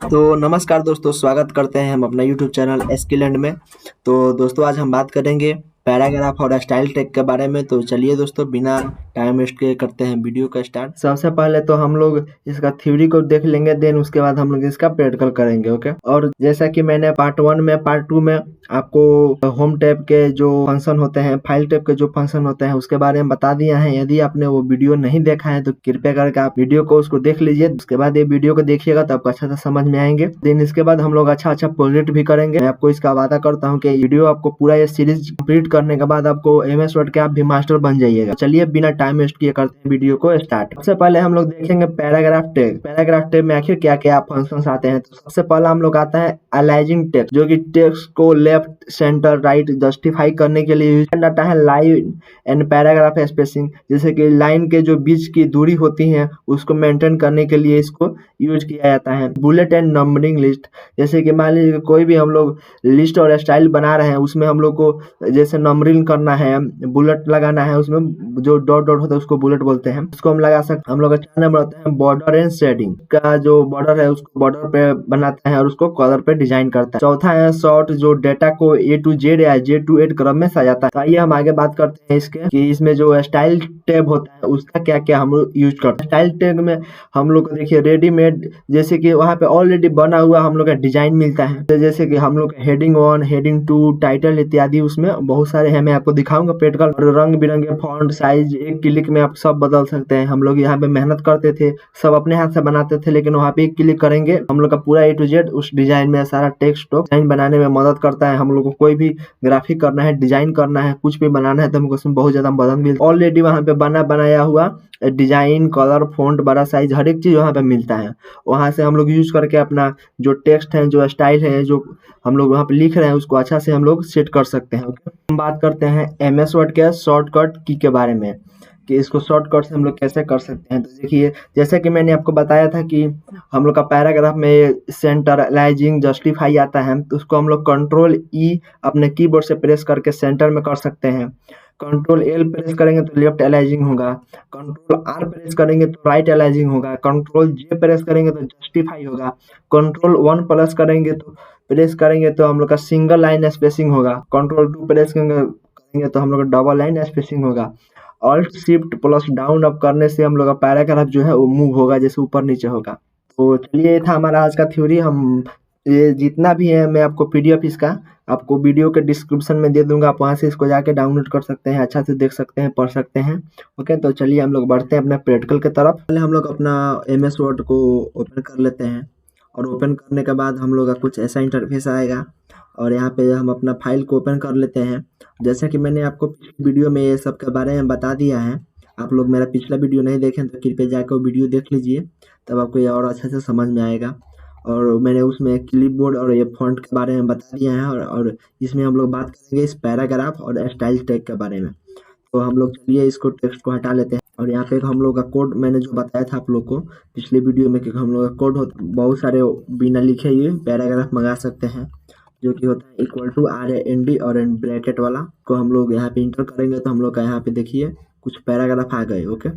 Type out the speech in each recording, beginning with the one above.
तो नमस्कार दोस्तों, स्वागत करते हैं हम अपना यूट्यूब चैनल स्किलैंड में। तो दोस्तों आज हम बात करेंगे पैराग्राफ और स्टाइल टैग के बारे में। तो चलिए दोस्तों, बिना टाइम वेस्ट के करते हैं वीडियो का स्टार्ट। सबसे पहले तो हम लोग इसका थ्योरी को देख लेंगे, देन उसके बाद हम लोग इसका प्रैक्टिकल करेंगे। ओके, और जैसा कि मैंने पार्ट 1 में पार्ट 2 में आपको होम टैब के जो फंक्शन होते हैं, फाइल टैब के जो फंक्शन होते हैं उसके बारे में बता दिया है। यदि आपने वो वीडियो नहीं देखा है तो कृपया करके आप वीडियो को उसको देख लीजिए। उसके बाद ये वीडियो को देखिएगा तो आपको अच्छा से समझ में आएंगे। देन इसके बाद हम लोग अच्छा प्रोजेक्ट भी करेंगे। मैं आपको इसका वादा करता हूँ कि वीडियो आपको पूरा ये सीरीज कंप्लीट करने के बाद आपको MS वर्ड के आप भी मास्टर बन जाइएगा। चलिए बिना टाइम वेस्ट किए करते हैं वीडियो को स्टार्ट। सबसे पहले हम लोग देखेंगे पैराग्राफ टैग। पैराग्राफ टैग में आखिर क्या क्या फंक्शन आते हैं। तो सबसे पहला हम लोग आता है अलाइजिंग टेक्स्ट, जो कि टेक्स्ट को लेफ्ट सेंटर राइट जस्टिफाई करने के लिए यूज आता है। लाइन एंड पैराग्राफ स्पेसिंग, जैसे कि लाइन के जो बीच की दूरी होती है उसको मेंटेन करने के लिए इसको यूज किया जाता है। बुलेट एंड नंबरिंग लिस्ट, जैसे कि मान लीजिए कोई भी हम लोग लिस्ट और स्टाइल बना रहे हैं, उसमें हम लोग को जैसे नंबरिंग करना है, बुलेट लगाना है, उसमें जो डॉट डॉट होता है उसको बुलेट बोलते हैं, उसको हम लगा सकते हैं। हम लोग का 4 नंबर होता है बॉर्डर एंड शेडिंग का, जो बॉर्डर है उसको बॉर्डर पे बनाता है और उसको कलर पे डिजाइन करता है। चौथा है शॉर्ट, जो डेटा को A to Z या J to 8 क्रम में सजाता है। तो आइए हम आगे बात करते हैं इसके कि इसमें जो स्टाइल टैब होता है उसका क्या क्या हम लोग यूज करते हैं। स्टाइल टैग में हम लोग को देखिए रेडीमेड, जैसे कि वहाँ पे ऑलरेडी बना हुआ हम लोग का डिजाइन मिलता है। तो जैसे कि हम लोग हेडिंग 1, हेडिंग 2, टाइटल इत्यादि उसमें बहुत सारे हैं। मैं आपको दिखाऊंगा प्रैक्टिकल। और रंग बिरंगे फॉन्ट साइज एक क्लिक में आप सब बदल सकते हैं। हम लोग यहाँ पे मेहनत करते थे, सब अपने हाथ से बनाते थे, लेकिन वहाँ पे एक क्लिक करेंगे हम लोग का पूरा A to Z उस डिजाइन में सारा टेक्स्ट डिजाइन बनाने में मदद करता है। हम लोग को कोई भी ग्राफिक करना है, डिजाइन करना है, कुछ भी बनाना है तो हमको उसमें बहुत ज्यादा मदद मिलता है। ऑलरेडी वहाँ पे बनाया हुआ डिजाइन, कलर, फॉन्ट, बड़ा साइज, हर एक चीज वहाँ पे मिलता है। वहाँ से हम लोग यूज करके अपना जो टेक्स्ट है, जो स्टाइल है, जो हम लोग वहाँ पे लिख रहे हैं उसको अच्छा से हम लोग सेट कर सकते हैं। ओके, हम बात करते हैं MS वर्ड के शॉर्टकट की के बारे में कि इसको शॉर्टकट से हम लोग कैसे कर सकते हैं। तो देखिए, जैसे कि मैंने आपको बताया था कि हम लोग का पैराग्राफ में सेंटर, अलाइजिंग, जस्टिफाई आता है, तो उसको हम लोग Ctrl E अपने कीबोर्ड से प्रेस करके सेंटर में कर सकते हैं। Ctrl L प्रेस करेंगे तो लेफ्ट अलाइजिंग होगा। Ctrl R प्रेस करेंगे तो राइट अलाइजिंग होगा। Ctrl J प्रेस करेंगे तो जस्टिफाई होगा। Ctrl 1 प्रेस करेंगे तो हम लोग का सिंगल लाइन स्पेसिंग होगा। Ctrl 2 प्रेस करेंगे तो हम लोग का डबल लाइन स्पेसिंग होगा। Alt++डाउन अप करने से हम लोग का पैराग्राफ जो है वो मूव होगा, जैसे ऊपर नीचे होगा। तो चलिए, ये था हमारा आज का थ्योरी। हम ये जितना भी है मैं आपको PDF इसका आपको वीडियो के डिस्क्रिप्शन में दे दूंगा। आप वहां से इसको जाके डाउनलोड कर सकते हैं, अच्छा से देख सकते हैं, पढ़ सकते हैं। ओके, तो चलिए हम लोग बढ़ते हैं अपने प्रैक्टिकल की तरफ। पहले हम लोग अपना MS वर्ड को ओपन कर लेते हैं, और ओपन करने के बाद हम लोग का कुछ ऐसा इंटरफेस आएगा, और यहाँ पे हम अपना फाइल को ओपन कर लेते हैं। जैसा कि मैंने आपको पिछले वीडियो में ये सब के बारे में बता दिया है। आप लोग मेरा पिछला वीडियो नहीं देखें तो कृपया जाकर वो वीडियो देख लीजिए, तब आपको ये और अच्छे से समझ में आएगा। और मैंने उसमें क्लिपबोर्ड और ये फॉन्ट के बारे में बता दिया है, और इसमें हम लोग बात करेंगे इस पैराग्राफ और स्टाइल टैग के बारे में। तो हम लोग चलिए इसको टेक्स्ट को हटा लेते हैं, और यहाँ पे एक हम लोग का कोड मैंने जो बताया था आप लोग को पिछले वीडियो में कि हम लोग का कोड होता बहुत सारे बिना लिखे हुए पैराग्राफ मंगा सकते हैं, जो कि होता है =RAND और एंड ब्रैकेट वाला को हम लोग यहाँ पे इंटर करेंगे तो हम लोग का यहाँ पे देखिए कुछ पैराग्राफ आ गए। ओके,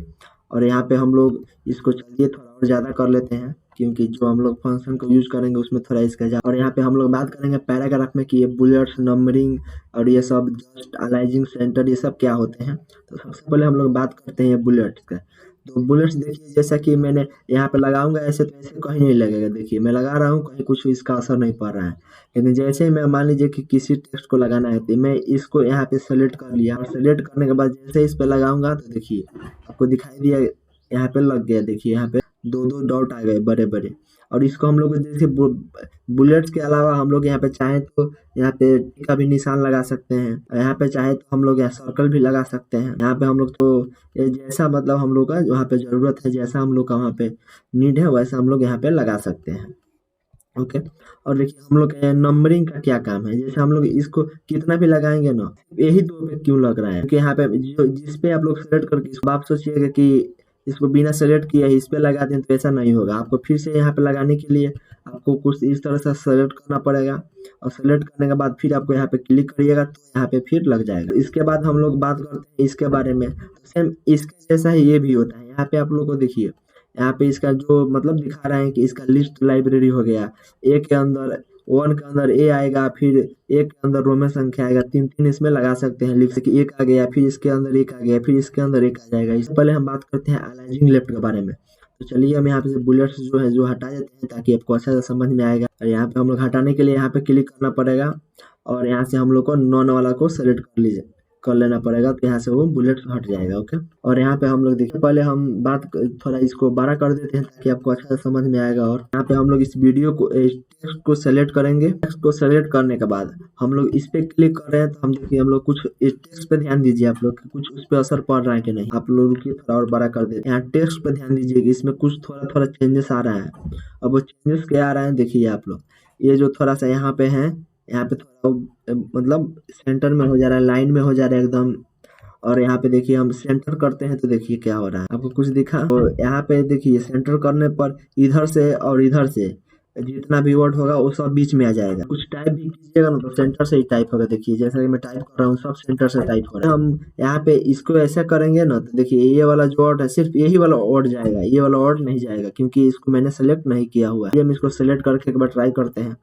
और यहाँ पे हम लोग इसको चलिए थोड़ा और ज़्यादा कर लेते हैं, क्योंकि जो हम लोग फंक्शन को यूज करेंगे उसमें थोड़ा इसका और यहाँ पे हम लोग बात करेंगे पैराग्राफ में कि ये बुलेट्स, नंबरिंग और ये सब जस्ट अलाइजिंग सेंटर ये सब क्या होते हैं। तो सबसे पहले हम लोग बात करते हैं बुलेट्स का। तो बुलेट्स देखिए, जैसा कि मैंने यहाँ पे लगाऊंगा ऐसे तो ऐसे कहीं नहीं लगेगा। देखिए मैं लगा रहा हूँ, कहीं कुछ इसका असर नहीं पड़ रहा है। लेकिन जैसे ही मैं मान लीजिए कि किसी टेक्स्ट को लगाना है तो मैं इसको यहाँ पे सेलेक्ट कर लिया, और सेलेक्ट करने के बाद जैसे इस पे लगाऊंगा तो देखिए आपको दिखाई दिया, यहाँ पे लग गया। देखिए यहाँ पे दो दो डॉट आ गए बड़े बड़े। और इसको हम लोग जैसे बुलेट्स के अलावा हम लोग यहाँ पे चाहें तो यहाँ पे का भी निशान लगा सकते हैं, यहाँ पे चाहे तो हम लोग यहाँ सर्कल भी लगा सकते हैं। यहाँ पे हम लोग तो ये जैसा मतलब हम लोग का वहाँ पे जरूरत है, जैसा हम लोग का वहाँ पे नीड है वैसा हम लोग यहाँ पे लगा सकते हैं। ओके, और देखिए हम लोग का नंबरिंग का क्या काम है। जैसे हम लोग इसको कितना भी लगाएंगे ना, यही दो पे क्यों लग रहा है, क्योंकि यहाँ पे जिस पे आप लोग सेलेक्ट करके इसको आप सोचिएगा कि इसको बिना सेलेक्ट किए इस पे लगा दें तो ऐसा नहीं होगा। आपको फिर से यहाँ पे लगाने के लिए आपको कुछ इस तरह से सेलेक्ट करना पड़ेगा, और सेलेक्ट करने के बाद फिर आपको यहाँ पे क्लिक करिएगा तो यहाँ पे फिर लग जाएगा। इसके बाद हम लोग बात करते हैं इसके बारे में। सेम इसके जैसा ही ये भी होता है। यहाँ पे आप लोग को देखिए यहाँ पे इसका जो मतलब दिखा रहा है कि इसका लिस्ट लाइब्रेरी हो गया। ए के अंदर 1 के अंदर ए आएगा, फिर ए के अंदर रोमन संख्या आएगा, 3-3 इसमें लगा सकते हैं, लिख सकते एक आ गया, फिर इसके अंदर एक आ गया, फिर इसके अंदर एक आ जाएगा। इससे पहले हम बात करते हैं अलाइजिंग लेफ्ट के बारे में। तो चलिए हम यहाँ पे से बुलेट्स जो है जो हटा देते हैं ताकि आपको अच्छा से समझ में आएगा। और यहाँ पे हम लोग हटाने के लिए यहाँ पे क्लिक करना पड़ेगा और यहाँ से हम लोग को नॉन वाला को सेलेक्ट कर लेना पड़ेगा, तो यहाँ से वो बुलेट्स हट जाएगा। ओके, और यहाँ पे हम लोग देखिए पहले हम थोड़ा इसको बड़ा कर देते हैं ताकि आपको अच्छा से समझ में आएगा। और यहाँ पे हम लोग इस वीडियो को टेक्स्ट को सेलेक्ट करेंगे। टेक्स्ट को सेलेक्ट करने के बाद हम लोग इस पे क्लिक कर रहे हैं, तो हम देखिए हम लोग कुछ इस टेक्स्ट पे ध्यान दीजिए आप लोग, कुछ उस पे असर पड़ रहा है कि नहीं। आप लोग की थोड़ा और बड़ा कर देते हैं। यहाँ टेक्स्ट पे ध्यान दीजिए कि इसमें कुछ थोड़ा थोड़ा चेंजेस आ रहा है। अब वो चेंजेस क्या आ रहा है देखिए आप लोग, ये जो थोड़ा सा यहाँ पे है, यहाँ पे थोड़ा मतलब सेंटर में हो जा रहा है, लाइन में हो जा रहा है एकदम। और यहाँ पे देखिए हम सेंटर करते हैं तो देखिए क्या हो रहा है, आपको कुछ दिखा। तो यहाँ पे देखिए सेंटर करने पर इधर से और इधर से जितना भी वर्ड होगा वो सब बीच में आ जाएगा। कुछ टाइप भी कीजिएगा ना तो सेंटर से ही टाइप होगा। देखिए जैसा कि मैं टाइप कर रहा हूँ सब सेंटर से टाइप हो रहा है। हम यहाँ पे इसको ऐसा करेंगे ना तो देखिए ये वाला जो वर्ड है सिर्फ यही वाला वर्ड जाएगा, ये वाला वर्ड नहीं जाएगा क्योंकि इसको मैंने सेलेक्ट नहीं किया हुआ है। हम इसको सेलेक्ट करके एक बार ट्राई करते हैं।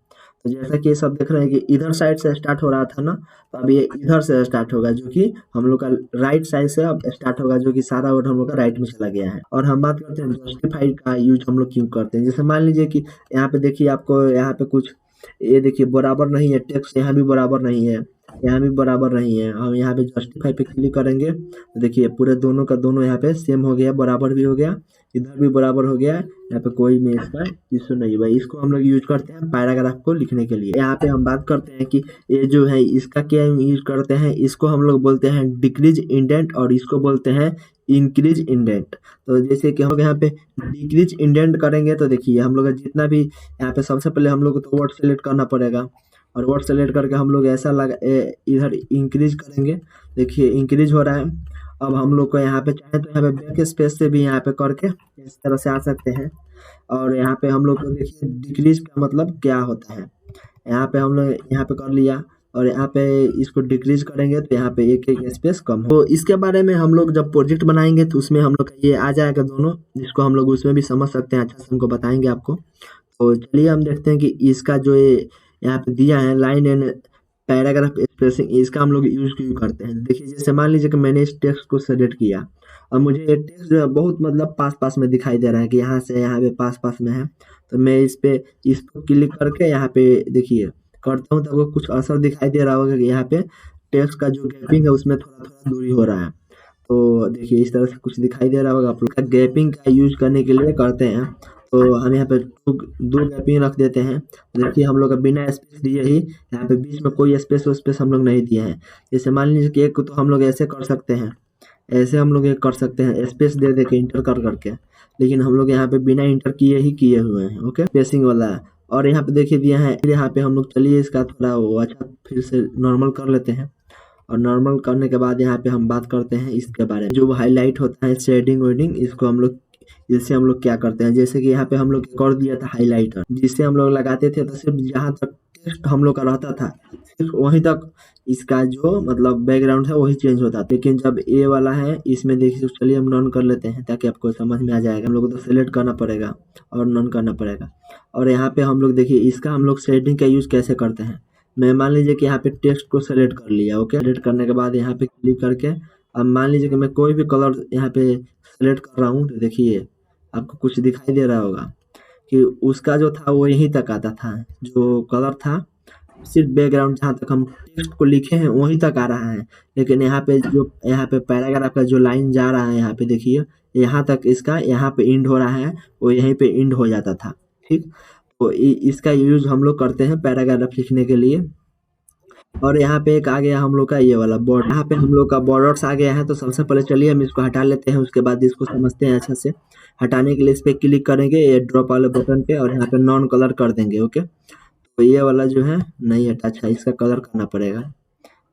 तो जैसा कि ये सब देख रहे हैं कि इधर साइड से स्टार्ट हो रहा था ना, तो अब ये इधर से स्टार्ट होगा जो कि हम लोग का राइट साइड से अब स्टार्ट होगा, जो कि सारा वर्ड हम लोग का राइट में चला गया है। और हम बात करते हैं जस्टिफाइड का यूज हम लोग क्यों करते हैं। जैसे मान लीजिए कि यहाँ पे देखिए आपको यहाँ पे कुछ ये देखिए बराबर नहीं है, टेक्स्ट यहाँ भी बराबर नहीं है, यहाँ भी बराबर नहीं है। हम यहाँ पे जस्टिफाई पे क्लिक करेंगे तो देखिए पूरे दोनों का दोनों यहाँ पे सेम हो गया, बराबर भी हो गया, इधर भी बराबर हो गया। यहाँ पे कोई में इसका इशू नहीं है भाई। इसको हम लोग यूज करते हैं पैराग्राफ को लिखने के लिए। यहाँ पे हम बात करते हैं कि ये जो है इसका क्या यूज करते हैं, इसको हम लोग बोलते हैं डिक्रीज इंडेंट और इसको बोलते हैं इंक्रीज इंडेंट। तो जैसे कि हम लोग यहाँ पे डिक्रीज इंडेंट करेंगे तो देखिए हम लोग जितना भी यहाँ पे सबसे पहले हम लोग को तो वर्ड सेलेक्ट करना पड़ेगा और वर्ड सेलेक्ट करके हम लोग ऐसा लगा इधर इंक्रीज करेंगे। देखिए इंक्रीज हो रहा है। अब हम लोग को यहाँ पे चाहे तो यहाँ पे बैक स्पेस से भी यहाँ पे करके इस तरह से आ सकते हैं। और यहाँ पे हम लोग को देखिए डिक्रीज का मतलब क्या होता है, यहाँ पे हम लोग यहाँ पे कर लिया और यहाँ पे इसको डिक्रीज करेंगे तो यहाँ पे एक एक स्पेस कम हो। तो इसके बारे में हम लोग जब प्रोजेक्ट बनाएंगे तो उसमें हम लोग ये आ जाएगा दोनों, जिसको हम लोग उसमें भी समझ सकते हैं, अच्छा से हमको बताएंगे आपको। तो चलिए हम देखते हैं कि इसका जो ये यहाँ पे दिया है लाइन एंड पैराग्राफ स्पेसिंग, इसका हम लोग यूज क्यों करते हैं। देखिए जैसे मान लीजिए कि मैंने इस टेक्स्ट को सेलेक्ट किया और मुझे ये टेक्स्ट जो है बहुत मतलब पास पास में दिखाई दे रहा है कि यहाँ से यहाँ पे पास पास में है। तो मैं इसको क्लिक करके यहाँ पे देखिए करता हूँ तो आपको कुछ असर दिखाई दे रहा होगा कि यहाँ पे टेक्स्ट का जो गैपिंग है उसमें थोड़ा थोड़ा दूरी हो रहा है। तो देखिए इस तरह से कुछ दिखाई दे रहा होगा आप लोग। गैपिंग का यूज करने के लिए करते हैं तो हम यहाँ पे दो गैपिंग रख देते हैं। देखिए हम लोग बिना स्पेस दिए ही यहाँ पे बीच में कोई स्पेस हम लोग नहीं दिए हैं। जैसे मान लीजिए कि एक तो हम लोग ऐसे कर सकते हैं, ऐसे हम लोग एक कर सकते हैं स्पेस दे दे के इंटर कर करके, लेकिन हम लोग यहाँ पे बिना इंटर किए ही किए हुए हैं। ओके, स्पेसिंग वाला है। और यहाँ पे देखिए दिया है, फिर यहाँ पे हम लोग चलिए इसका थोड़ा वो अच्छा फिर से नॉर्मल कर लेते हैं। और नॉर्मल करने के बाद यहाँ पे हम बात करते हैं इसके बारे में, जो हाईलाइट होता है शेडिंग वेडिंग, इसको हम लोग इससे हम लोग क्या करते हैं। जैसे कि यहाँ पे हम लोग कर दिया था हाईलाइटर, जिससे हम लोग लगाते थे तो सिर्फ जहाँ तक टेक्स्ट हम लोग का रहता था सिर्फ वहीं तक इसका जो मतलब बैकग्राउंड है वही चेंज होता था। लेकिन जब ये वाला है इसमें देखिए, तो चलिए हम नॉन कर लेते हैं ताकि आपको समझ में आ जाएगा। हम लोग को तो सेलेक्ट करना पड़ेगा और नॉन करना पड़ेगा। और यहाँ पे हम लोग देखिए इसका हम लोग शेडिंग का यूज कैसे करते हैं। मैं मान लीजिए कि यहाँ पे टेक्स्ट को सेलेक्ट कर लिया। ओके, सेलेक्ट करने के बाद यहाँ पे क्लिक करके अब मान लीजिए कि मैं कोई भी कलर यहाँ पे सेलेक्ट कर रहा हूँ तो देखिए आपको कुछ दिखाई दे रहा होगा कि उसका जो था वो यहीं तक आता था, जो कलर था सिर्फ बैकग्राउंड जहाँ तक हम टेक्स्ट को लिखे हैं वहीं तक आ रहा है। लेकिन यहाँ पे जो यहाँ पे पैराग्राफ का जो लाइन जा रहा है यहाँ पे देखिए यहाँ तक इसका यहाँ पे एंड हो रहा है, वो यहीं पे एंड हो जाता था। ठीक, तो इसका यूज हम लोग करते हैं पैराग्राफ लिखने के लिए। और यहाँ पे एक आ गया हम लोग का ये वाला बॉर्डर, यहाँ पे हम लोग का बॉर्डर्स आ गया है। तो सबसे पहले चलिए हम इसको हटा लेते हैं, उसके बाद इसको समझते हैं अच्छा से। हटाने के लिए इस पे क्लिक करेंगे ये ड्रॉप वाले बटन पे और यहाँ पे नॉन कलर कर देंगे। ओके, तो ये वाला जो है नहीं हटा, अच्छा इसका कलर करना पड़ेगा,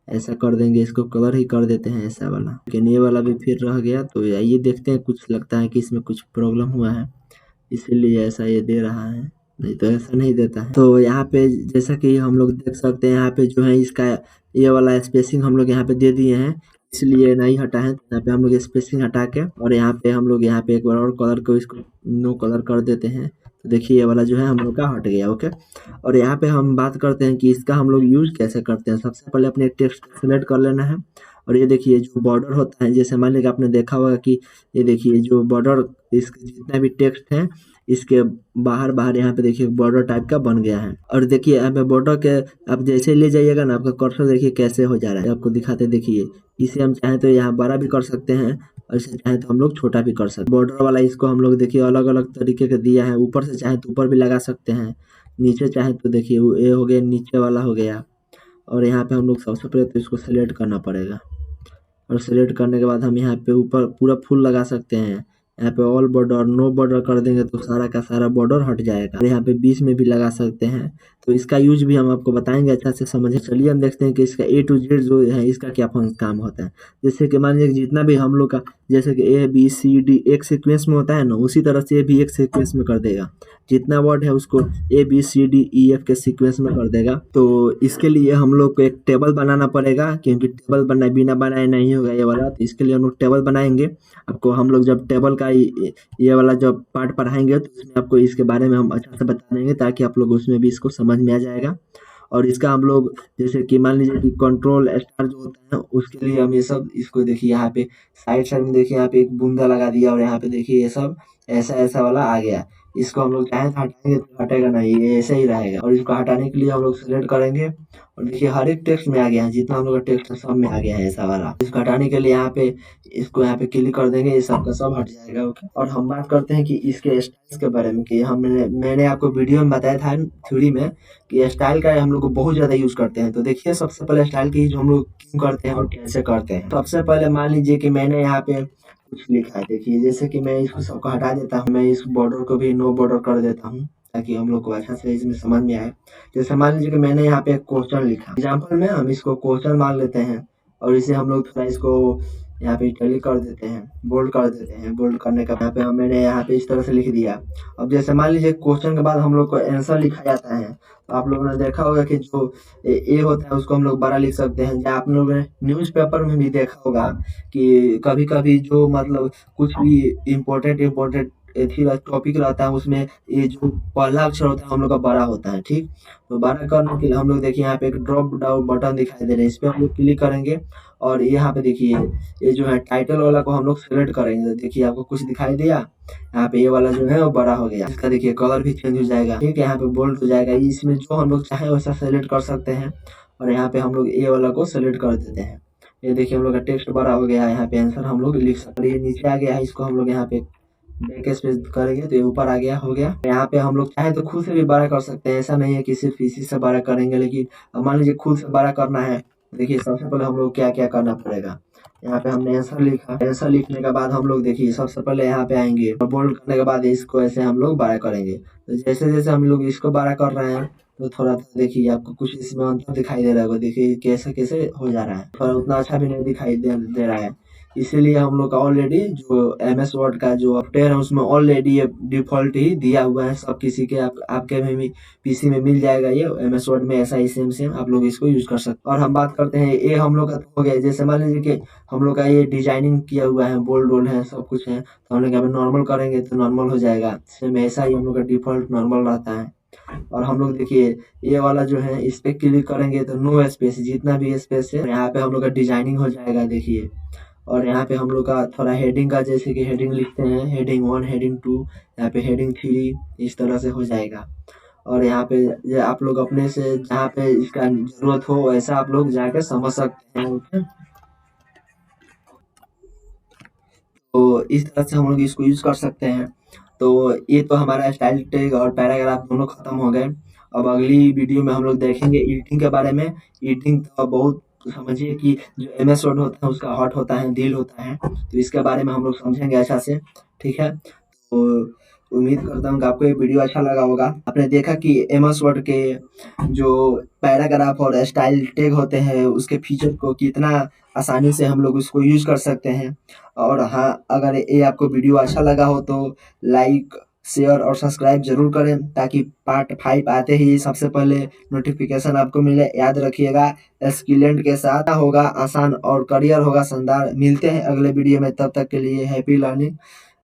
ऐसा कर देंगे, इसको कलर ही कर देते हैं ऐसा वाला। लेकिन ये वाला भी फिर रह गया, तो ये देखते हैं, कुछ लगता है कि इसमें कुछ प्रॉब्लम हुआ है इसीलिए ऐसा ये दे रहा है, नहीं तो ऐसा नहीं देता है। तो यहाँ पे जैसा कि हम लोग देख सकते हैं यहाँ पे जो है इसका ये वाला स्पेसिंग हम लोग यहाँ पे दे दिए हैं। इसलिए नहीं हटा है। यहाँ पे हम लोग स्पेसिंग हटा के और यहाँ पे हम लोग यहाँ पे एक बार और कलर को इसको नो कलर कर देते हैं। तो देखिए ये वाला जो है हम लोग का हट गया। ओके, और यहाँ पे हम बात करते हैं कि इसका हम लोग यूज कैसे करते हैं। सबसे पहले अपने टेक्स्ट सेलेक्ट कर लेना है और ये देखिए जो बॉर्डर होता है, जैसे मान लीजिए आपने देखा होगा कि ये देखिए जो बॉर्डर, इसके जितना भी टेक्स्ट है इसके बाहर बाहर यहाँ पे देखिए बॉर्डर टाइप का बन गया है। और देखिए यहाँ पे बॉर्डर के आप जैसे ले जाइएगा ना, आपका कर्सर देखिए कैसे हो जा रहा है, आपको दिखाते देखिए। इसे हम चाहें तो यहाँ बड़ा भी कर सकते हैं और इसे चाहें तो हम लोग छोटा भी कर सकते हैं। बॉर्डर वाला इसको हम लोग देखिए अलग अलग तरीके का दिया है। ऊपर से चाहे तो ऊपर भी लगा सकते हैं, नीचे चाहे तो देखिए ये हो गया, नीचे वाला हो गया। और यहाँ पे हम लोग सबसे पहले तो इसको सेलेक्ट करना पड़ेगा और सेलेक्ट करने के बाद हम यहाँ पे ऊपर पूरा फुल लगा सकते हैं। यहाँ पे ऑल बॉर्डर नो बॉर्डर कर देंगे तो सारा का सारा बॉर्डर हट जाएगा। और यहाँ पे बीच में भी लगा सकते हैं। तो इसका यूज भी हम आपको बताएंगे, अच्छा से समझे। चलिए हम देखते हैं कि इसका A to Z जो है इसका क्या काम होता है। जैसे कि मान लीजिए जितना भी हम लोग का जैसे कि A B C D एक सीक्वेंस में होता है ना, उसी तरह से ये भी एक सीक्वेंस में कर देगा। जितना वर्ड है उसको ABCDEF के सीक्वेंस में कर देगा। तो इसके लिए हम लोग को एक टेबल बनाना पड़ेगा, क्योंकि टेबल बिना बनाए नहीं होगा ये वाला। तो इसके लिए हम लोग टेबल बनाएंगे। आपको हम लोग जब टेबल का ये वाला जब पार्ट पढ़ाएंगे तो उसमें आपको इसके बारे में हम अच्छा से बता देंगे, ताकि आप लोग उसमें भी इसको समझ में आ जाएगा। और इसका हम लोग जैसे कि मान लीजिए कि कंट्रोल स्टार जो होता है उसके लिए हम ये सब इसको देखिए यहाँ पे साइड साइड में देखिए यहाँ पे एक बूंदा लगा दिया और यहाँ पे देखिए ये सब ऐसा ऐसा वाला आ गया। इसको हम लोग चाहें तो हटाएंगे तो हटेगा नहीं, ये ऐसे ही रहेगा। और इसको हटाने के लिए हम लोग सेलेक्ट करेंगे और देखिए हर एक टेक्स्ट में आ गया है, जितना हम लोग का टेक्स्ट है सब में आ गया है ऐसा वाला। इसको हटाने के लिए यहाँ पे इसको यहाँ पे क्लिक कर देंगे, ये सब का सब हट जाएगा। ओके, और हम बात करते हैं कि इसके स्टाइल्स के बारे में कि मैंने आपको वीडियो में बताया था थ्योरी में कि स्टाइल का हम लोग को बहुत ज्यादा यूज करते हैं। तो देखिए सबसे पहले स्टाइल की जो हम लोग क्यों करते हैं और कैसे करते हैं। सबसे पहले मान लीजिए कि मैंने यहाँ पे कुछ लिखा है, देखिए जैसे कि मैं इसको सबको हटा देता हूँ, मैं इस बॉर्डर को भी नो बॉर्डर कर देता हूँ ताकि हम लोग को अच्छा से इसमें समझ में आए। जैसे मान लीजिए कि मैंने यहाँ पे एक क्वेश्चन लिखा, एग्जाम्पल में हम इसको क्वेश्चन मान लेते हैं और इसे हम लोग थोड़ा इसको यहाँ पे इटैलिक कर देते हैं, बोल्ड कर देते हैं। बोल्ड करने का यहाँ पे मैंने यहाँ पे इस तरह से लिख दिया। अब जैसे मान लीजिए क्वेश्चन के बाद हम लोग को आंसर लिखा जाता है, तो आप लोगों ने देखा होगा कि जो ए होता है उसको हम लोग बड़ा लिख सकते हैं। या आप लोगों ने न्यूज़पेपर में भी देखा होगा कि कभी कभी जो मतलब कुछ भी इम्पोर्टेंट टॉपिक रहता है उसमें ये जो पहला अक्षर होता है हम लोग का बड़ा होता है। ठीक, तो बड़ा करने के लिए हम लोग देखिए यहाँ पे एक ड्रॉप डाउन बटन दिखाई दे रहा है, इस पे हम लोग क्लिक करेंगे और यहाँ पे देखिए ये जो है टाइटल वाला को हम लोग सेलेक्ट करेंगे। तो देखिए आपको कुछ दिखाई दिया, यहाँ पे ये वाला जो है वो बड़ा हो गया। इसका देखिए कलर भी चेंज हो जाएगा। ठीक है, यहाँ पे बोल्ड हो जाएगा। इसमें जो हम लोग चाहे वैसा सेलेक्ट कर सकते हैं और यहाँ पे हम लोग ये वाला को सेलेक्ट कर देते हैं। ये देखिए हम लोग का टेक्स्ट बड़ा हो गया है, यहाँ पे आंसर हम लोग लिख सकते हैं। ये नीचे आ गया है, इसको हम लोग यहाँ पे बैक स्पेस करेंगे तो ये ऊपर आ गया, हो गया। यहाँ पे हम लोग चाहे तो खुद से भी बड़ा कर सकते हैं, ऐसा नहीं है कि सिर्फ इसी से बड़ा करेंगे। लेकिन मान लीजिए खुद से बड़ा करना है, देखिए सबसे पहले हम लोग क्या क्या करना पड़ेगा। यहाँ पे हमने आंसर लिखा, आंसर लिखने के बाद हम लोग देखिए सबसे पहले यहाँ पे आएंगे और बोल्ड करने के बाद इसको ऐसे हम लोग बड़ा करेंगे। तो जैसे जैसे हम लोग इसको बड़ा कर रहे हैं तो थोड़ा देखिए आपको कुछ इसमें अंतर दिखाई दे रहा होगा। देखिए कैसे कैसे हो जा रहा है, पर उतना अच्छा भी नहीं दिखाई दे रहा है। इसीलिए हम लोग का ऑलरेडी जो MS वर्ड का जो सॉफ्टवेयर है उसमें ऑलरेडी ये डिफॉल्ट ही दिया हुआ है। सब किसी के आपके में भी PC में मिल जाएगा ये MS वर्ड में, ऐसा ही सेम आप लोग इसको यूज कर सकते हैं। और हम बात करते हैं ये हम लोग का हो गया। जैसे मान लीजिए कि हम लोग का ये डिजाइनिंग किया हुआ है, बोल्ड रोल है, सब कुछ है, तो हम लोग यहाँ पे नॉर्मल करेंगे तो नॉर्मल हो जाएगा। सेम ऐसा ही हम लोग का डिफॉल्ट नॉर्मल रहता है। और हम लोग देखिए ये वाला जो है इस पे क्लिक करेंगे तो नो स्पेस, जितना भी स्पेस है यहाँ पे हम लोग का डिजाइनिंग हो जाएगा। देखिए, और यहाँ पे हम लोग का थोड़ा हेडिंग का, जैसे कि हेडिंग लिखते हैं, हेडिंग 1 हेडिंग 2, यहाँ पे हेडिंग 3 इस तरह से हो जाएगा। और यहाँ पे ये आप लोग अपने से जहाँ पे इसका जरूरत हो वैसा आप लोग जाके समझ सकते हैं। ओके, तो इस तरह से हम लोग इसको यूज कर सकते हैं। तो ये तो हमारा स्टाइल टैग और पैराग्राफ दोनों खत्म हो गए। अब अगली वीडियो में हम लोग देखेंगे एडिटिंग के बारे में। एडिटिंग तो बहुत समझिए कि जो MS वर्ड होता है उसका हॉट होता है, दिल होता है, तो इसके बारे में हम लोग समझेंगे अच्छा से। ठीक है, तो उम्मीद करता हूँ कि आपको ये वीडियो अच्छा लगा होगा। आपने देखा कि MS वर्ड के जो पैराग्राफ और स्टाइल टैग होते हैं उसके फीचर को कितना आसानी से हम लोग उसको यूज कर सकते हैं। और हाँ, अगर ये आपको वीडियो अच्छा लगा हो तो लाइक शेयर और सब्सक्राइब जरूर करें ताकि पार्ट 5 आते ही सबसे पहले नोटिफिकेशन आपको मिले। याद रखिएगा एस्किलेंट के साथ होगा आसान और करियर होगा शानदार। मिलते हैं अगले वीडियो में, तब तक के लिए हैप्पी लर्निंग।